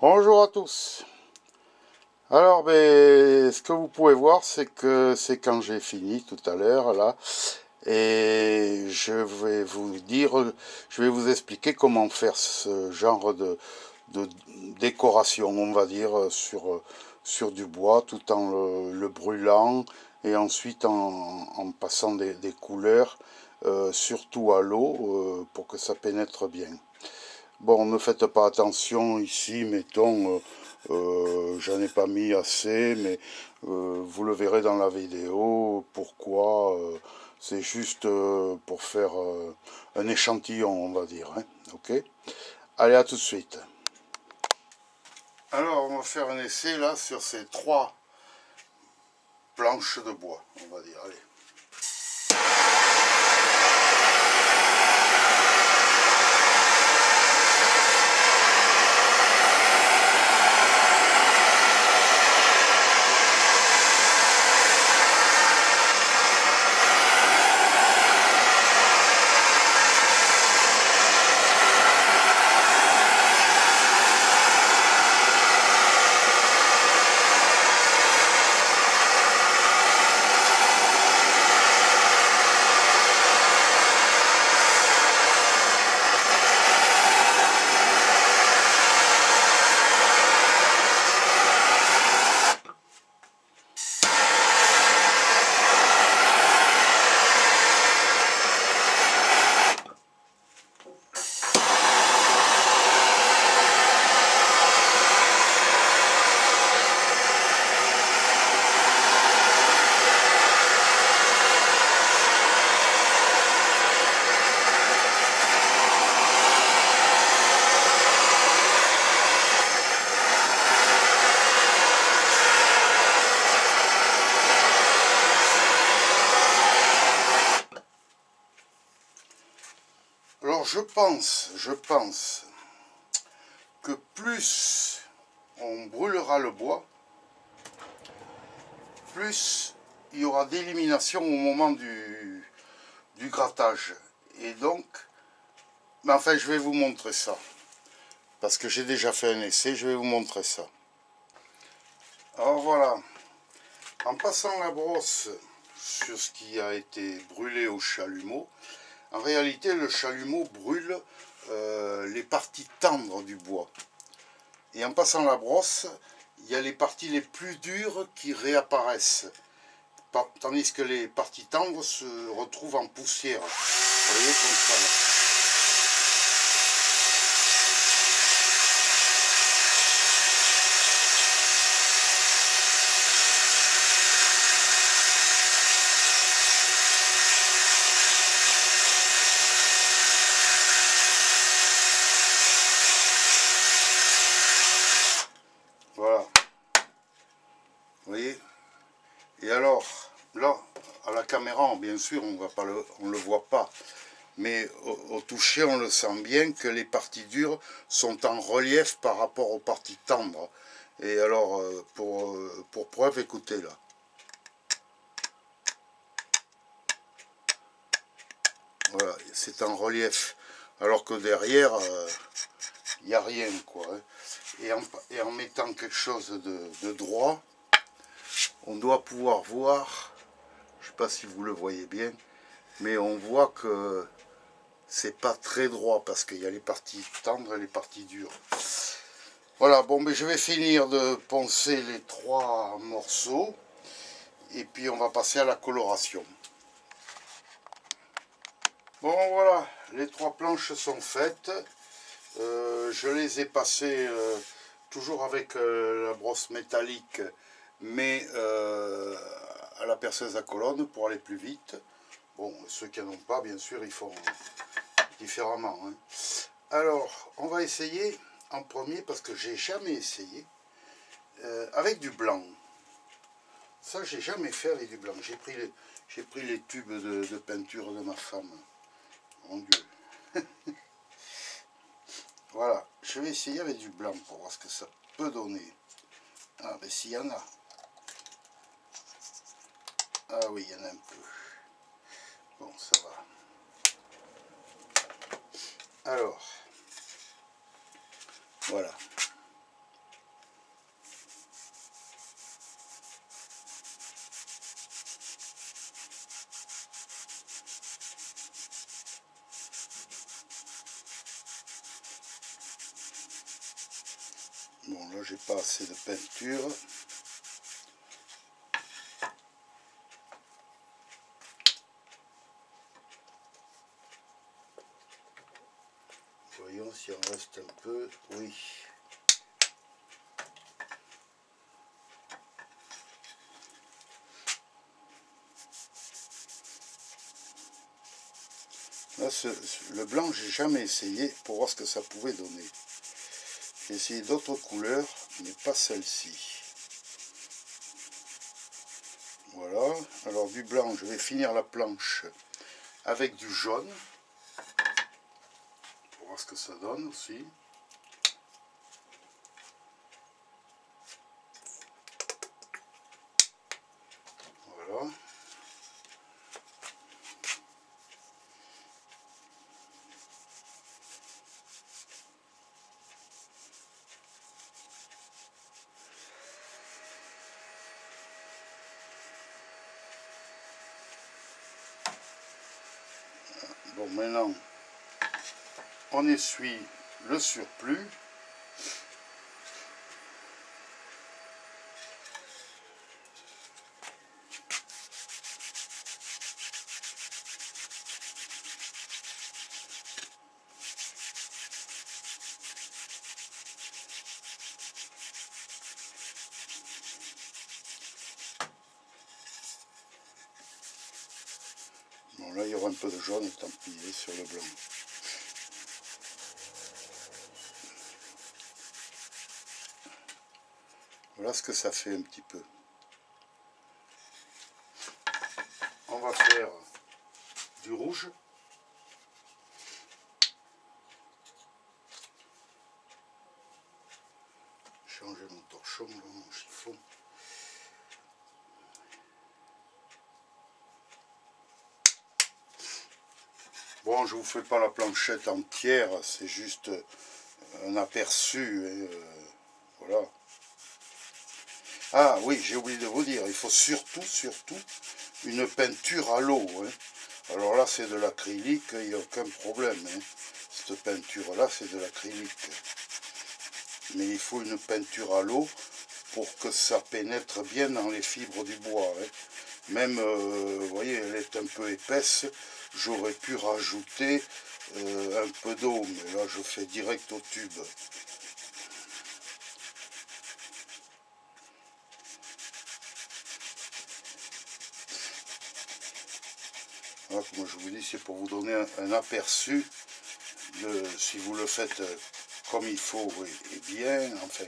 Bonjour à tous. Alors, ce que vous pouvez voir, c'est que c'est quand j'ai fini tout à l'heure, là, et je vais vous expliquer comment faire ce genre de décoration, on va dire, sur du bois, tout en le brûlant, et ensuite en passant des couleurs, surtout à l'eau, pour que ça pénètre bien. Bon, ne faites pas attention ici, mettons, j'en ai pas mis assez, mais vous le verrez dans la vidéo. Pourquoi c'est juste pour faire un échantillon, on va dire. Hein, ok. Allez, à tout de suite. Alors, on va faire un essai là sur ces trois planches de bois, on va dire. Allez. Alors je pense que plus on brûlera le bois, plus il y aura d'élimination au moment du grattage. Et donc, mais enfin je vais vous montrer ça. Parce que j'ai déjà fait un essai, je vais vous montrer ça. Alors voilà, en passant la brosse sur ce qui a été brûlé au chalumeau, en réalité le chalumeau brûle les parties tendres du bois. Et en passant la brosse, il y a les parties les plus dures qui réapparaissent. Tandis que les parties tendres se retrouvent en poussière. Vous voyez comme ça là. Voilà. Vous voyez? Et alors, là, à la caméra, bien sûr, on ne le voit pas. Mais au toucher, on le sent bien que les parties dures sont en relief par rapport aux parties tendres. Et alors, pour preuve, écoutez là. Voilà, c'est en relief. Alors que derrière, il n'y a rien, quoi. Hein. Et en mettant quelque chose de droit, on doit pouvoir voir, je ne sais pas si vous le voyez bien, mais on voit que c'est pas très droit parce qu'il y a les parties tendres et les parties dures. Voilà, bon, mais je vais finir de poncer les trois morceaux et puis on va passer à la coloration. Bon, voilà, les trois planches sont faites. Je les ai passées toujours avec la brosse métallique, mais à la perceuse à colonne pour aller plus vite. Bon, ceux qui n'en ont pas, bien sûr, ils font différemment. Hein. Alors, on va essayer en premier, parce que j'ai jamais essayé, avec du blanc. Ça, j'ai jamais fait avec du blanc. J'ai pris les tubes de peinture de ma femme. Mon Dieu. Voilà, je vais essayer avec du blanc pour voir ce que ça peut donner. Ah, ben s'il y en a. Ah oui, il y en a un peu. Bon, ça va. Alors, voilà. Bon, là, j'ai pas assez de peinture. Voyons s'il en reste un peu. Oui. Là, le blanc, j'ai jamais essayé pour voir ce que ça pouvait donner. J'ai essayé d'autres couleurs, mais pas celle-ci. Voilà. Alors du blanc, je vais finir la planche avec du jaune. Pour voir ce que ça donne aussi. Voilà. Bon, maintenant, on essuie le surplus. Bon, là, il y aura un peu de jaune, tant pis, sur le blanc. Voilà ce que ça fait un petit peu. On va faire du rouge. Changer mon torchon, là, mon chiffon. Bon, je vous fais pas la planchette entière, c'est juste un aperçu. Et, voilà. Ah oui, j'ai oublié de vous dire, il faut surtout une peinture à l'eau. Hein. Alors là, c'est de l'acrylique, il n'y a aucun problème. Hein. Cette peinture-là, c'est de l'acrylique. Mais il faut une peinture à l'eau pour que ça pénètre bien dans les fibres du bois. Hein. Même, vous voyez, elle est un peu épaisse. J'aurais pu rajouter un peu d'eau, mais là, je fais direct au tube. Voilà, comme je vous dis, c'est pour vous donner un aperçu de si vous le faites comme il faut et bien, enfin,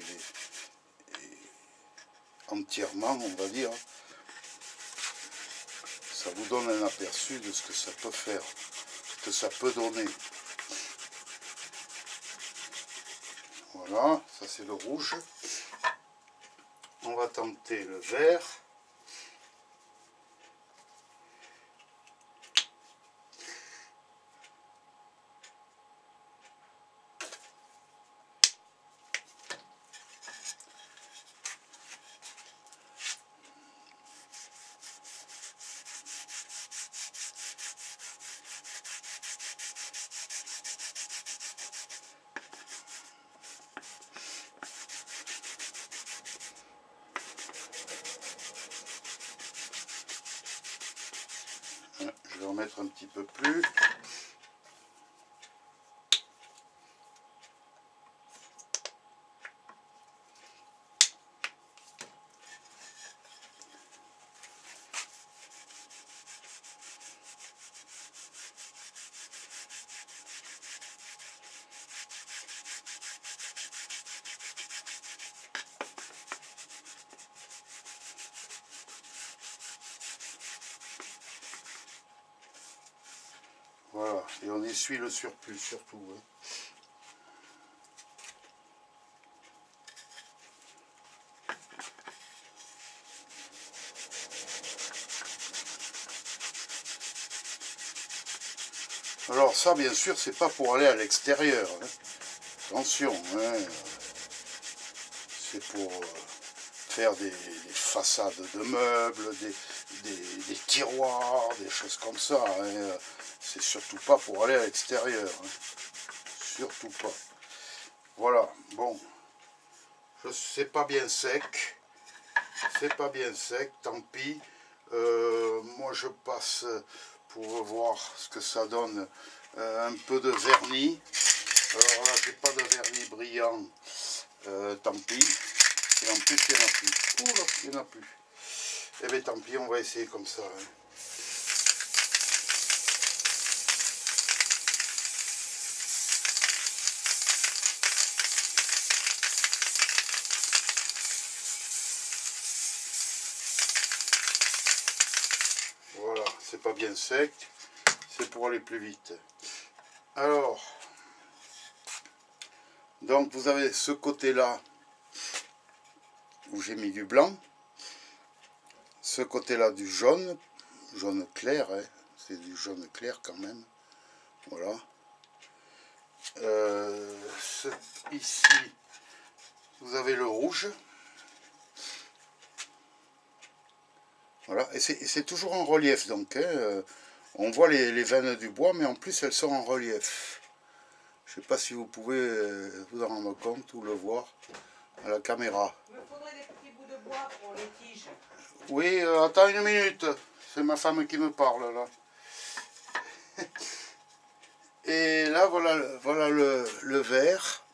entièrement, on va dire, ça vous donne un aperçu de ce que ça peut faire, ce que ça peut donner. Voilà, ça c'est le rouge. On va tenter le vert. Je vais en mettre un petit peu plus. Voilà, et on essuie le surplus surtout. Hein. Alors ça, bien sûr, c'est pas pour aller à l'extérieur. Hein. Attention, hein. C'est pour faire des façades de meubles, des tiroirs, des choses comme ça. Hein. C'est surtout pas pour aller à l'extérieur. Hein. Surtout pas. Voilà, bon. C'est pas bien sec. C'est pas bien sec, tant pis. Moi je passe pour voir ce que ça donne un peu de vernis. Alors là j'ai pas de vernis brillant, tant pis. Et en plus il n'y en a plus. Oula, il n'y en a plus. Eh bien tant pis, on va essayer comme ça. Hein. Voilà, c'est pas bien sec, c'est pour aller plus vite. Alors, donc vous avez ce côté-là où j'ai mis du blanc, ce côté-là du jaune, jaune clair, hein, c'est du jaune clair quand même, voilà. Ici, vous avez le rouge. Voilà, et c'est toujours en relief, donc hein, on voit les veines du bois, mais en plus elles sont en relief. Je ne sais pas si vous pouvez vous en rendre compte ou le voir à la caméra. Il me faudrait des petits bouts de bois pour les tiges. Oui, attends une minute, c'est ma femme qui me parle là. Et là voilà, voilà le vert,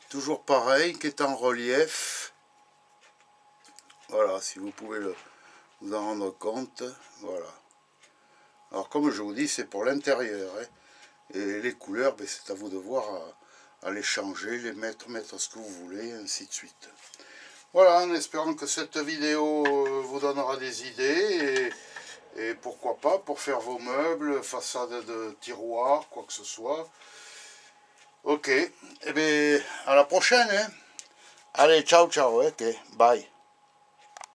toujours pareil, qui est en relief. Voilà, si vous pouvez vous en rendre compte, voilà. Alors comme je vous dis, c'est pour l'intérieur, hein. Et les couleurs, ben, c'est à vous de voir à les changer, les mettre ce que vous voulez, ainsi de suite. Voilà, en espérant que cette vidéo vous donnera des idées, et pourquoi pas pour faire vos meubles, façade de tiroir, quoi que ce soit. Ok, et bien à la prochaine, hein. Allez, ciao, ciao, ok, bye.